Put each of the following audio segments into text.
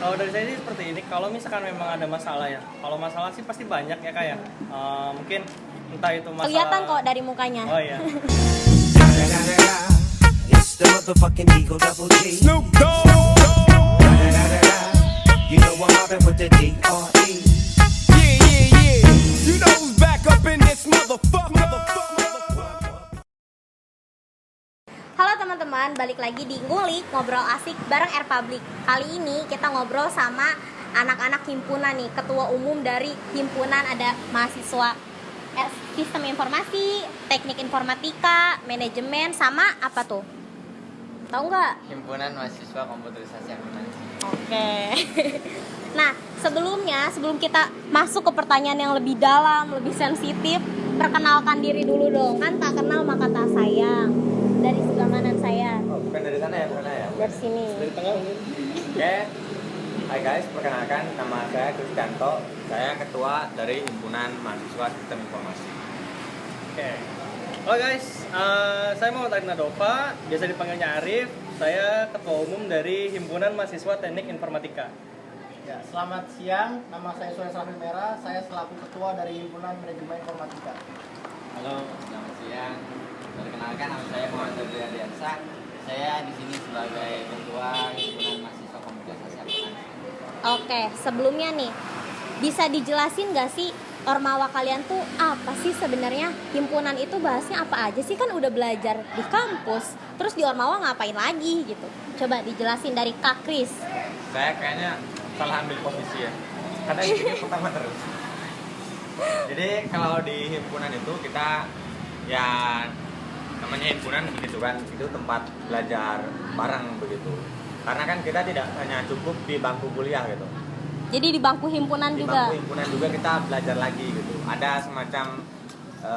Kalau dari saya sih seperti ini, kalau misalkan memang ada masalah ya, kalau masalah sih pasti banyak ya Kak ya. Mungkin entah itu masalah. Kelihatan kok dari mukanya. Oh iya. It's the motherfucking Eagle Double G. Snoop Dogg. You know I'm mobbing with the D.R.E. Yeah. You know who's back up in this motherfucker. Halo teman-teman, balik lagi di Ngulik Ngobrol Asik bareng Air Public. Kali ini kita ngobrol sama anak-anak himpunan nih, ketua umum dari himpunan ada mahasiswa sistem informasi, teknik informatika, manajemen, sama apa tuh? Tahu nggak? Himpunan Mahasiswa Komputerisasi Akuntansi. Oke. Nah, sebelum kita masuk ke pertanyaan yang lebih dalam, lebih sensitif, perkenalkan diri dulu dong. Kan tak kenal maka tak sayang. Dari sebelah kanan saya. Oh, bukan dari sana ya, Dari sini. Dari tengah mungkin. Oke. Hai guys, perkenalkan nama saya Kristianto. Saya ketua dari Himpunan Mahasiswa Sistem Informasi. Oke. Halo guys, saya Muhammad Arif Nadova, biasa dipanggilnya Arif. Saya ketua umum dari Himpunan Mahasiswa Teknik Informatika. Ya, selamat siang. Nama saya Suhail Raffi Merah. Saya selaku ketua dari Himpunan Manajemen Informatika. Halo, selamat siang. Perkenalkan nama saya Muhammad Ardiansa. Saya di sini sebagai ketua Himpunan Mahasiswa Komputerisasi Akuntansi. Oke, sebelumnya nih, bisa dijelasin nggak sih Ormawa kalian tuh apa sih sebenarnya? Himpunan itu bahasnya apa aja sih? Kan udah belajar di kampus, terus di Ormawa ngapain lagi gitu? Coba dijelasin dari Kak Kris. Saya kayaknya salah ambil posisi ya, karena ini pertama terus. Jadi kalau di himpunan itu kita ya namanya himpunan begitu kan, itu tempat belajar bareng begitu. Karena kan kita tidak hanya cukup di bangku kuliah gitu. Jadi di bangku himpunan Di juga. bangku himpunan juga kita belajar lagi gitu. Ada semacam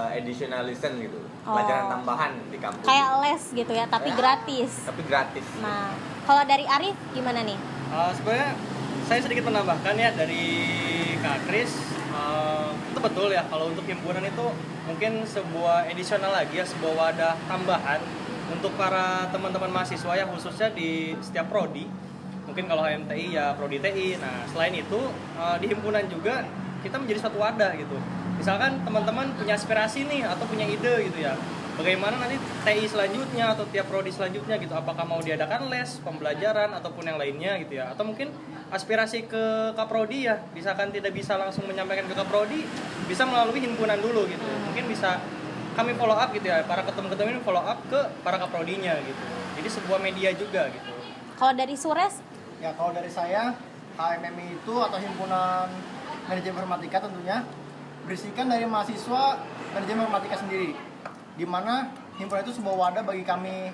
additional lesson gitu, pelajaran tambahan di kampus. Kayak les gitu ya, tapi Ya, gratis. Tapi gratis. Nah, kalau dari Arif gimana nih? Sebenarnya saya sedikit menambahkan ya dari Kak Kris. Itu betul ya, kalau untuk himpunan itu mungkin sebuah additional lagi ya, sebuah wadah tambahan untuk para teman-teman mahasiswa yang khususnya di setiap prodi. Mungkin kalau HMTI ya prodi TI. Nah, selain itu di himpunan juga kita menjadi suatu wadah gitu. Misalkan teman-teman punya aspirasi nih atau punya ide gitu ya. Bagaimana nanti TI selanjutnya atau tiap prodi selanjutnya gitu, apakah mau diadakan les, pembelajaran ataupun yang lainnya gitu ya. Atau mungkin aspirasi ke Kaprodi ya, misalkan tidak bisa langsung menyampaikan ke Kaprodi, bisa melalui himpunan dulu gitu. Mungkin bisa kami follow up gitu ya, para ketum-ketum ini follow up ke para Kaprodinya gitu. Jadi sebuah media juga gitu. Kalau dari Sures? Ya, kalau dari saya, HMMI itu atau Himpunan Manajemen Informatika tentunya berisikan dari mahasiswa manajemen informatika sendiri, di mana himpunan itu sebuah wadah bagi kami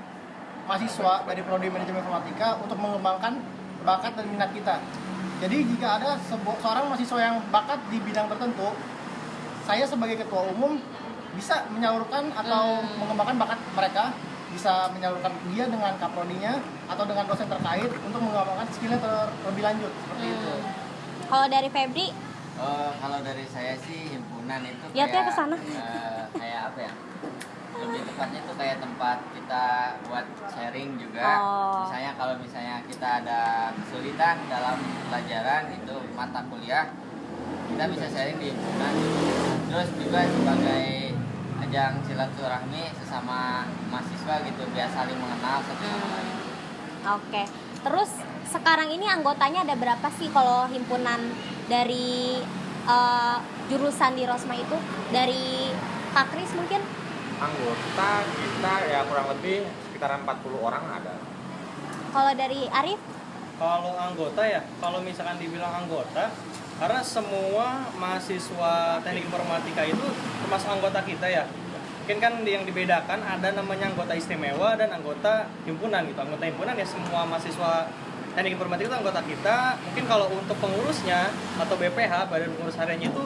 mahasiswa dari prodi manajemen informatika untuk mengembangkan bakat dan minat kita. Jadi jika ada seorang mahasiswa yang bakat di bidang tertentu, saya sebagai ketua umum bisa menyalurkan atau mengembangkan bakat mereka, bisa menyalurkan dia dengan kaprodinya atau dengan dosen terkait untuk mengembangkan skillnya terlebih lanjut seperti itu. Kalau dari Febri? Kalau dari saya sih himpunan itu Lihatnya kayak ke sana. Kayak apa ya? Lebih tepatnya itu kayak tempat kita buat sharing juga. Misalnya kalau kita ada kesulitan dalam pelajaran itu mata kuliah, kita bisa sharing di himpunan. Terus juga sebagai ajang silaturahmi sesama mahasiswa gitu, biar saling mengenal satu sama lain. Oke. Terus sekarang ini anggotanya ada berapa sih kalau himpunan dari jurusan di Rosma itu? Dari Kak Kris mungkin? Anggota kita ya kurang lebih sekitar 40 orang ada. Kalau dari Arif? Kalau anggota ya, kalau misalkan dibilang anggota, karena semua mahasiswa teknik informatika itu termasuk anggota kita ya. Mungkin kan yang dibedakan ada namanya anggota istimewa dan anggota himpunan gitu. Anggota himpunan ya semua mahasiswa teknik informatika itu anggota kita. Mungkin kalau untuk pengurusnya atau BPH, Badan Pengurus Hariannya itu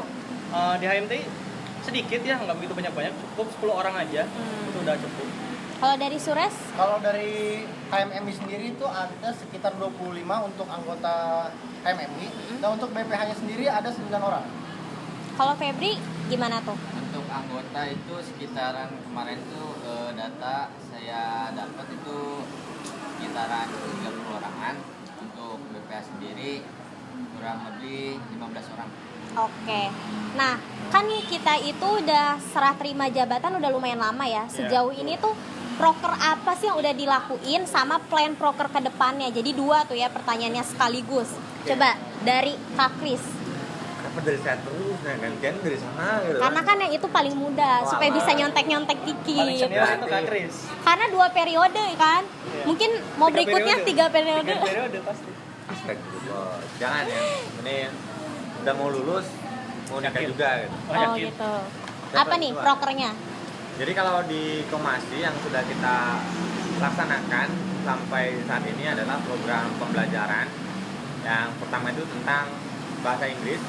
di HMTI sedikit ya, nggak begitu banyak-banyak, cukup 10 orang aja. Itu udah cukup. Kalau dari Sures? Kalau dari HMMI sendiri itu ada sekitar 25 untuk anggota HMMI, dan untuk BPH-nya sendiri ada 9 orang. Kalau Febri gimana tuh? Untuk anggota itu sekitaran kemarin tuh data saya dapat itu sekitaran 30 orangan. Untuk RPA sendiri kurang lebih 15 orang. Oke. Nah, kan nih kita itu udah serah terima jabatan udah lumayan lama ya. Sejauh ini tuh proker apa sih yang udah dilakuin sama plan proker ke depannya? Jadi 2 tuh ya pertanyaannya sekaligus. Coba dari Kak Kris. Kenapa dari saya terus? Nah, gantian dari sana gitu. Karena kan yang itu paling muda supaya bisa nyontek-nyontek Paling dikit. senior itu Kak Kris. Karena 2 periode kan. Mungkin mau 3 berikutnya 3 periode. 3 periode pasti. Astagfirullah. Jangan ya. Ini udah mau lulus, mau nikah Yakin? juga gitu. Oh yakin. gitu. Dapat Apa nih dua. prokernya? Jadi kalau di Komasi yang sudah kita laksanakan sampai saat ini adalah program pembelajaran. Yang pertama itu tentang bahasa Inggris,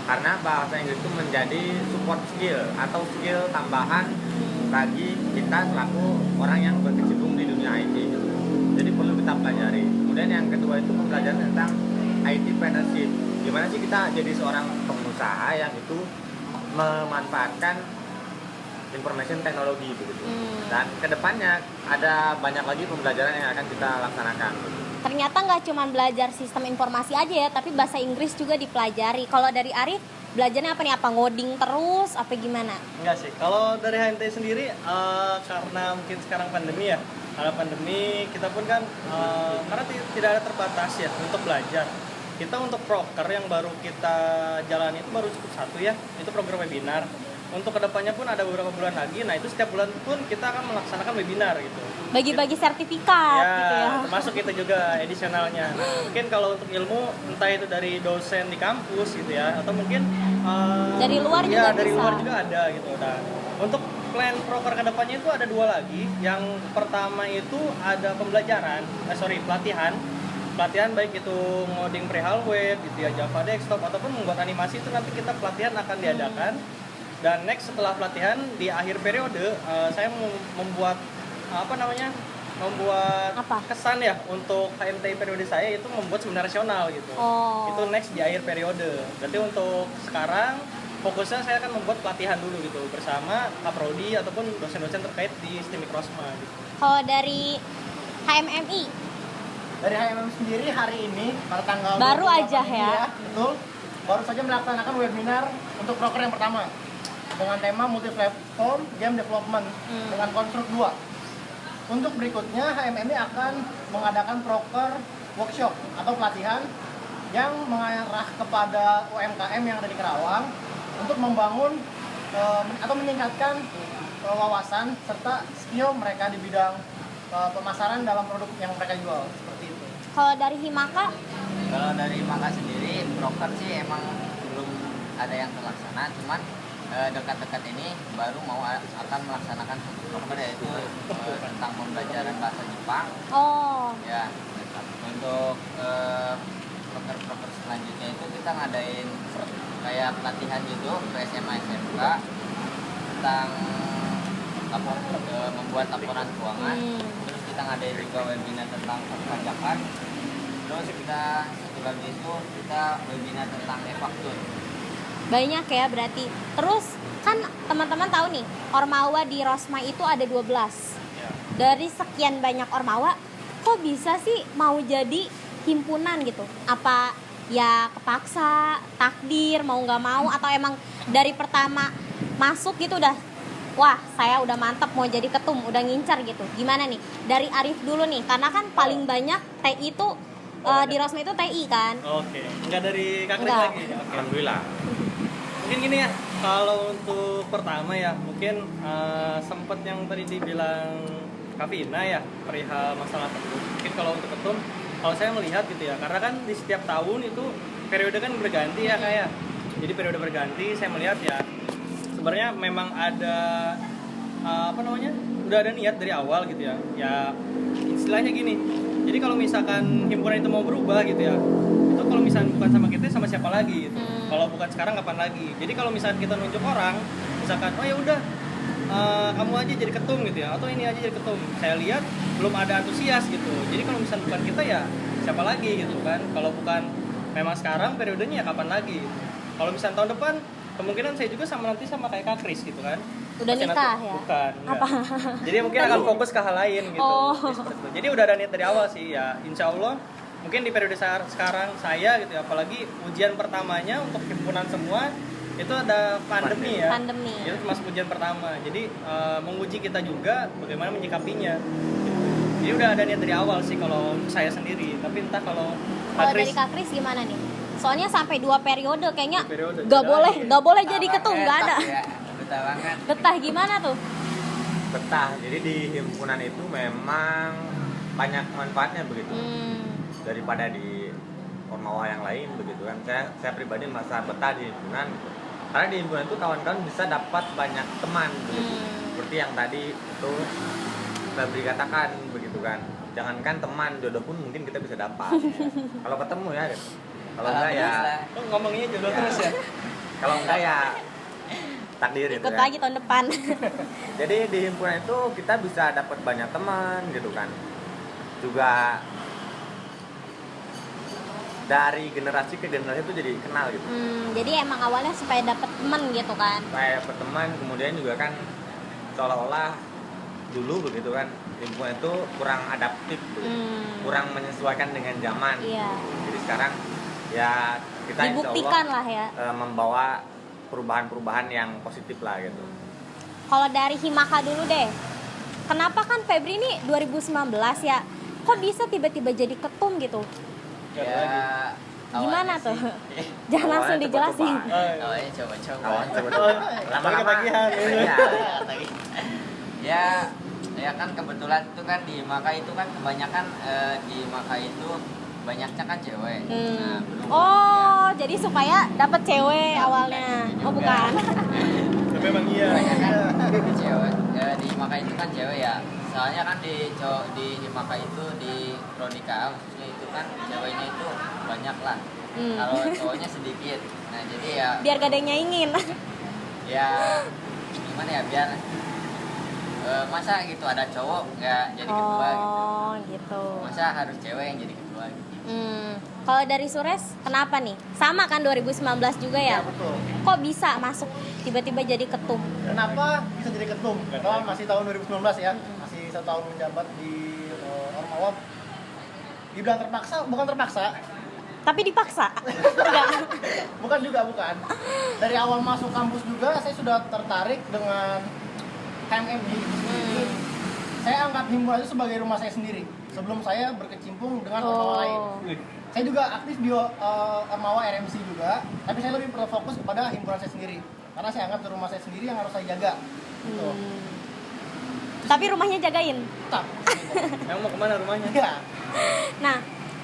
karena bahasa Inggris itu menjadi support skill atau skill tambahan bagi kita selaku orang yang berkecimpung di dunia IT. Jadi perlu kita pelajari. Kemudian yang kedua itu pembelajaran tentang IT partnership. Gimana sih kita jadi seorang pengusaha yang itu memanfaatkan information teknologi begitu. Dan kedepannya ada banyak lagi pembelajaran yang akan kita laksanakan. Ternyata nggak cuma belajar sistem informasi aja ya, tapi bahasa Inggris juga dipelajari. Kalau dari Arif, belajarnya apa nih? Apa ngoding terus? Apa gimana? Enggak sih. Kalau dari HMT sendiri karena mungkin sekarang pandemi ya. Karena pandemi kita pun kan karena tidak ada terbatas ya untuk belajar. Kita untuk proker yang baru kita jalani itu baru cukup 1 ya. Itu program webinar. Untuk kedepannya pun ada beberapa bulan lagi. Nah itu setiap bulan pun kita akan melaksanakan webinar gitu. Bagi-bagi sertifikat gitu ya. Termasuk itu juga edisionalnya. Nah, mungkin kalau untuk ilmu entah itu dari dosen di kampus gitu ya, atau mungkin Dari luar ya, juga dari bisa. luar juga ada gitu. Nah, untuk plan proker kedepannya itu ada 2 lagi. Yang pertama itu ada pelatihan baik itu ngoding perihal web, gitu ya, Java desktop ataupun membuat animasi itu nanti kita pelatihan akan diadakan. Dan next setelah pelatihan di akhir periode saya membuat membuat Apa? kesan ya untuk HMTI periode saya itu membuat seminar nasional gitu. Oh. Itu next di akhir periode. Berarti untuk sekarang fokusnya saya akan membuat pelatihan dulu gitu bersama Kaprodi ataupun dosen-dosen terkait di STIM Mikrosma gitu. Kalau dari HMMI, Dari HMM sendiri hari ini pada tanggal Baru 28 aja ini ya. Betul. Baru saja melaksanakan webinar untuk proker yang pertama dengan tema multi-platform game development dengan konstruk 2. Untuk berikutnya HMMI akan mengadakan proker workshop atau pelatihan yang mengarah kepada UMKM yang ada di Kerawang untuk membangun atau meningkatkan wawasan serta skill mereka di bidang pemasaran dalam produk yang mereka jual, seperti itu. kalau dari Himaka, Kalau dari Maka sendiri, broker sih emang belum ada yang terlaksana, cuman dekat-dekat ini baru mau akan melaksanakan broker yaitu tentang pembelajaran bahasa Jepang. oh Ya, untuk broker-broker selanjutnya itu kita ngadain kayak pelatihan gitu ke SMA SMK tentang membuat laporan keuangan. Terus kita ngadain juga webinar tentang perpajakan. Terus kita satu lagi itu kita webinar tentang e-faktur. banyak ya berarti. Terus kan teman-teman tahu nih, Ormawa di Rosma itu ada 12. Dari sekian banyak Ormawa, kok bisa sih mau jadi himpunan gitu? Apa ya kepaksa, takdir, mau nggak mau, atau emang dari pertama masuk gitu udah, wah saya udah mantap mau jadi ketum, udah ngincar gitu? Gimana nih? Dari Arif dulu nih, karena kan paling banyak TI itu di Rosma itu TI kan? Oke, enggak dari Kak Kris Enggak. lagi. Oke. Alhamdulillah. Mungkin gini ya, kalau untuk pertama ya, mungkin sempet yang tadi dibilang Kavina ya, perihal masalah ketum. Mungkin kalau untuk ketum, kalau saya melihat gitu ya, karena kan di setiap tahun itu periode kan berganti ya kayak. Jadi periode berganti, saya melihat ya, sebenarnya memang ada udah ada niat dari awal gitu ya. Ya istilahnya gini. Jadi kalau misalkan himpunan itu mau berubah gitu ya, itu kalau misalkan bukan sama kita sama siapa lagi gitu. Kalau bukan sekarang kapan lagi? Jadi kalau misalkan kita nunjuk orang, misalkan oh ya udah kamu aja jadi ketum gitu ya, atau ini aja jadi ketum. Saya lihat belum ada antusias gitu. Jadi kalau misalkan bukan kita ya siapa lagi gitu kan? Kalau bukan memang sekarang periodenya ya kapan lagi? Gitu. Kalau misalkan tahun depan kemungkinan saya juga nanti sama kayak Kak Kris gitu kan. Udah Pasti nikah nanti- ya? Bukan. enggak. Apa? Jadi mungkin akan fokus ke hal lain gitu. Oh. Jadi seperti itu. Jadi udah ada niat dari awal sih ya. Insya Allah mungkin di periode sekarang saya gitu ya, apalagi ujian pertamanya untuk himpunan semua itu ada pandemi ya. Pandemi. Itu masuk ujian pertama. Jadi menguji kita juga bagaimana menyikapinya. Jadi udah ada niat dari awal sih kalau untuk saya sendiri. Tapi entah kalau Dari Kak Kris gimana nih? Soalnya sampai 2 periode kayaknya periode. nggak boleh jadi ketum, nggak ada. Ya, betah banget. Betah gimana tuh? Betah. Jadi di himpunan itu memang banyak manfaatnya begitu. Daripada di ormawa yang lain begitu kan. Saya pribadi merasa betah di himpunan gitu. Karena di himpunan itu kawan-kawan bisa dapat banyak teman begitu. Seperti yang tadi itu Febri katakan begitu kan. Jangankan teman, jodoh pun mungkin kita bisa dapat. Ya. Kalau ketemu ya gitu. Kalau enggak ya Oh, ngomongnya jodoh terus ya. kalau enggak ya takdir gitu Ikut kan. lagi tahun depan. Jadi di himpunan itu kita bisa dapat banyak teman gitu kan. Juga dari generasi ke generasi itu jadi kenal gitu. Jadi emang awalnya supaya dapet temen gitu kan. Kayak berteman, kemudian juga kan seolah-olah dulu begitu kan himpunan itu kurang adaptif gitu. Kurang menyesuaikan dengan zaman. Iya. Jadi sekarang ya kita insya Dibuktikan Allah lah ya. membawa perubahan-perubahan yang positif lah gitu. Kalau dari Himaka dulu deh. Kenapa kan Febri ini 2019 ya? Kok bisa tiba-tiba jadi ketum gitu? Ya, Gimana awalnya tuh? sih, Jangan Awalnya langsung dijelasin. coba-cobaan. awalnya coba-coba. Kawan coba Lama ketagihan. Iya. Ya kan kebetulan itu kan di Maka itu kan kebanyakan di Maka itu banyaknya kan cewek. Nah, belum Oh, jadi supaya dapet cewek awalnya. Oh, bukan. Tapi emang iya. kebanyakan cewek. Di Maka itu kan cewek ya. Soalnya kan di Maka itu di Prodika khususnya itu kan ceweknya itu banyak lah. Kalau cowoknya sedikit. Nah, jadi ya Biar gak ada yang nyaingin. ya gimana ya biar masa gitu ada cowok nggak jadi ketua gitu. Oh, gitu. Masa harus cewek yang jadi ketua gitu. Kalau dari Sures, kenapa nih? Sama kan 2019 juga ya? Ya, betul. Kok bisa masuk tiba-tiba jadi ketum? Kenapa bisa jadi ketum? Karena masih tahun 2019 ya, masih 1 tahun menjabat di Ormawa. Dibilang terpaksa, bukan terpaksa. Tapi dipaksa? Enggak. Bukan juga, bukan. Dari awal masuk kampus juga saya sudah tertarik dengan HMMI. Saya anggap himpunan itu sebagai rumah saya sendiri. Sebelum saya berkecimpung dengan ormawa lain. Saya juga aktif di ormawa RMC juga, tapi saya lebih berfokus kepada himpunan saya sendiri. Karena saya anggap itu rumah saya sendiri yang harus saya jaga. Gitu. Tapi rumahnya jagain. Tetap. Yang mau kemana rumahnya? Ya. Nah,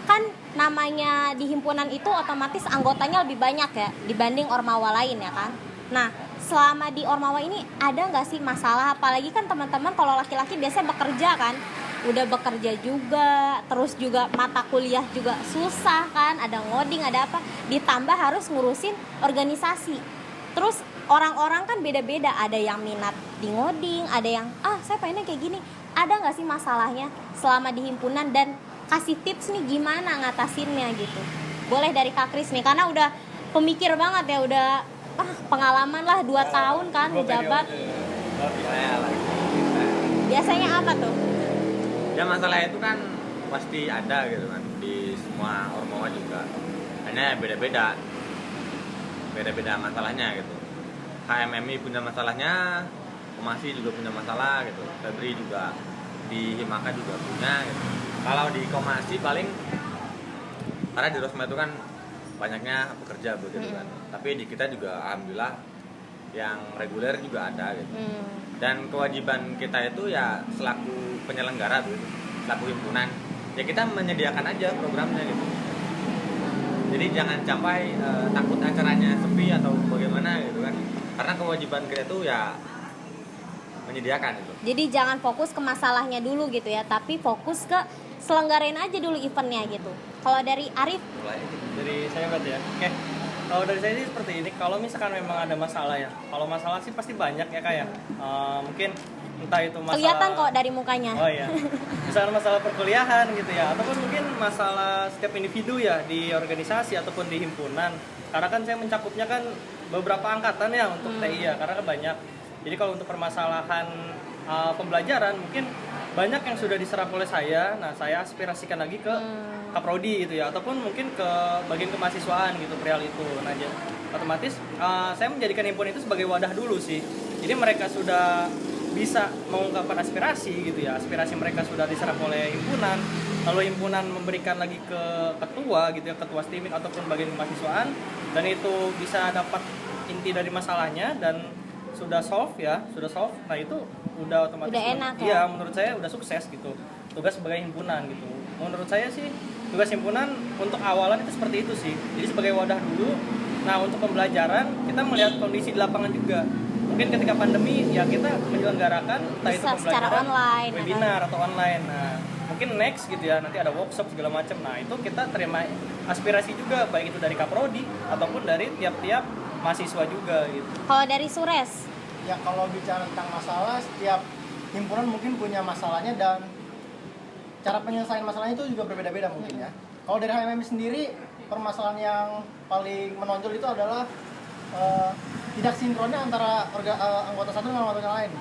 kan namanya di himpunan itu otomatis anggotanya lebih banyak ya dibanding ormawa lain ya kan. Nah, selama di ormawa ini ada nggak sih masalah? Apalagi kan teman-teman kalau laki-laki biasanya bekerja kan, udah bekerja juga, terus juga mata kuliah juga susah kan, ada ngoding, ada apa, ditambah harus ngurusin organisasi. Terus orang-orang kan beda-beda, ada yang minat di ngoding, ada yang saya pengennya kayak gini. Ada nggak sih masalahnya selama di himpunan, dan kasih tips nih gimana ngatasinnya gitu. Boleh dari Kak Kris nih, karena udah pemikir banget ya, udah pengalaman lah 2 tahun kan menjabat. Biasanya apa tuh? Ya masalah itu kan pasti ada gitu kan di semua ormawa juga. Hanya beda-beda masalahnya gitu. HMMI punya masalahnya, Komasi juga punya masalah gitu. Febri juga di Himaka juga punya gitu. Kalau di Komasi paling karena di Rosma itu kan banyaknya pekerja begitu kan. Tapi di kita juga alhamdulillah yang reguler juga ada gitu. Dan kewajiban kita itu ya selaku penyelenggara begitu, selaku himpunan, ya kita menyediakan aja programnya gitu. Jadi jangan sampai takut acaranya sepi atau bagaimana gitu kan. Karena kewajiban kita itu ya menyediakan itu. Jadi jangan fokus ke masalahnya dulu gitu ya, tapi fokus ke selenggarain aja dulu eventnya gitu. Kalau dari Arif? Dari saya berarti ya. Oke. Kalau dari saya sih seperti ini, kalau misalkan memang ada masalah ya. Kalau masalah sih pasti banyak ya Kak ya. Mungkin entah itu masalah, Kelihatan kok dari mukanya. Oh iya. Misalnya masalah perkuliahan gitu ya, ataupun mungkin masalah setiap individu ya di organisasi ataupun di himpunan. Karena kan saya mencakupnya kan beberapa angkatan ya untuk TI ya, karena kan banyak. Jadi kalau untuk permasalahan pembelajaran mungkin banyak yang sudah diserap oleh saya. Nah, saya aspirasikan lagi ke Kaprodi gitu ya, ataupun mungkin ke bagian kemahasiswaan gitu perihal itu. Nah, otomatis saya menjadikan himpunan itu sebagai wadah dulu sih. Jadi mereka sudah bisa mengungkapkan aspirasi gitu ya, aspirasi mereka sudah diserap oleh himpunan, lalu himpunan memberikan lagi ke ketua gitu ya, ketua STIMIK ataupun bagian kemahasiswaan, dan itu bisa dapat inti dari masalahnya dan sudah solve. Nah itu udah otomatis Udah enak ya? Iya, menurut saya udah sukses gitu tugas sebagai himpunan gitu. Menurut saya sih tugas himpunan untuk awalan itu seperti itu sih, jadi sebagai wadah dulu. Nah, untuk pembelajaran kita melihat kondisi di lapangan juga. Mungkin ketika pandemi ya kita menyelenggarakan entah itu Bisa secara pembelajaran online, webinar atau online. Nah, mungkin next gitu ya, nanti ada workshop segala macam. Nah, itu kita terima aspirasi juga baik itu dari Kaprodi ataupun dari tiap-tiap mahasiswa juga gitu. Kalau dari Sures, Ya kalau bicara tentang masalah, setiap himpunan mungkin punya masalahnya dan cara penyelesaian masalahnya itu juga berbeda-beda mungkin ya. Kalau dari HMM sendiri, permasalahan yang paling menonjol itu adalah tidak sinkronnya antara anggota satu dengan anggota lain.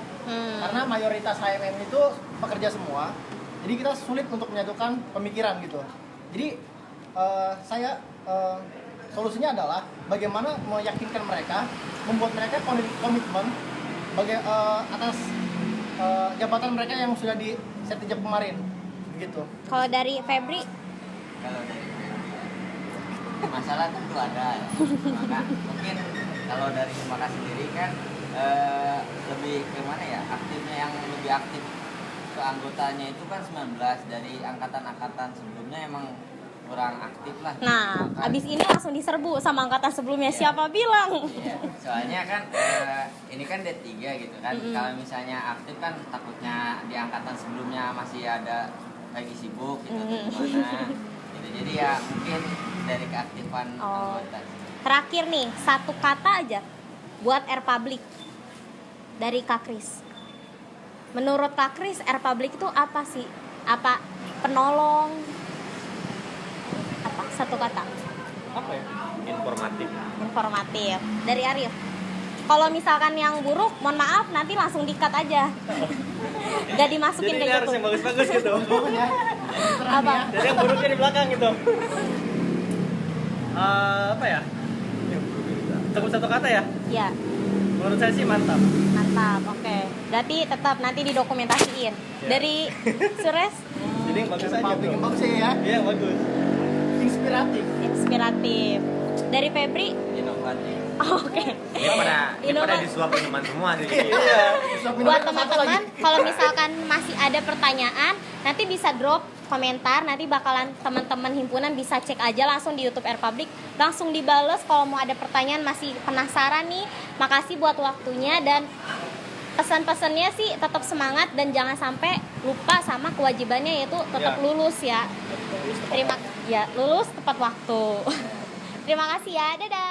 Karena mayoritas HMM itu pekerja semua, jadi kita sulit untuk menyatukan pemikiran gitu. Jadi saya solusinya adalah bagaimana meyakinkan mereka, membuat mereka komitmen atas jabatan mereka yang sudah di set sejak kemarin, begitu. kalau dari Febri, Kalau dari masalah tentu ada ya. Maka mungkin kalau dari Semaka sendiri kan lebih gimana ya, aktifnya yang lebih aktif ke anggotanya itu kan 19, dari angkatan-angkatan sebelumnya emang kurang aktif lah. nah Maka- abis ini langsung diserbu sama angkatan sebelumnya. Siapa bilang? Iya, soalnya kan ini kan D3 gitu kan. Kalau misalnya aktif kan takutnya di angkatan sebelumnya masih ada lagi sibuk gitu atau gimana. Gitu. Jadi ya mungkin dari keaktifan Oh. anggota. Terakhir nih, satu kata aja buat Air Public dari Kak Kris. Menurut Kak Kris, Air Public itu apa sih? Apa penolong? Apa? Satu kata. Apa ya? Informatif. Informatif. Dari Arif. Kalau misalkan yang buruk, mohon maaf nanti langsung di-cut aja. Gak dimasukin Jadi ke ini harus yang YouTube. bagus-bagus gitu. Apa? Jadi yang buruknya di belakang gitu. Apa ya? Cukup satu kata ya? Ya, Menurut saya sih mantap. mantap. Oke. Berarti tetap nanti didokumentasiin. Dari Sures, Jadi yang bagus aja Public bro. yang bagus ya, Iya, yang bagus. inspiratif. inspiratif. Dari Febri, Inovatif. oke. Ini pada Inova- disuap minuman semua sih. Iya. Buat teman-teman, kalau misalkan masih ada pertanyaan, nanti bisa drop komentar, nanti bakalan teman-teman himpunan bisa cek aja langsung di YouTube Air Public, langsung dibales kalau mau ada pertanyaan, masih penasaran nih. Makasih buat waktunya, dan pesan-pesannya sih tetap semangat dan jangan sampai lupa sama kewajibannya, yaitu tetap Ya. lulus ya. Lulus tepat waktu. Terima kasih ya, dadah.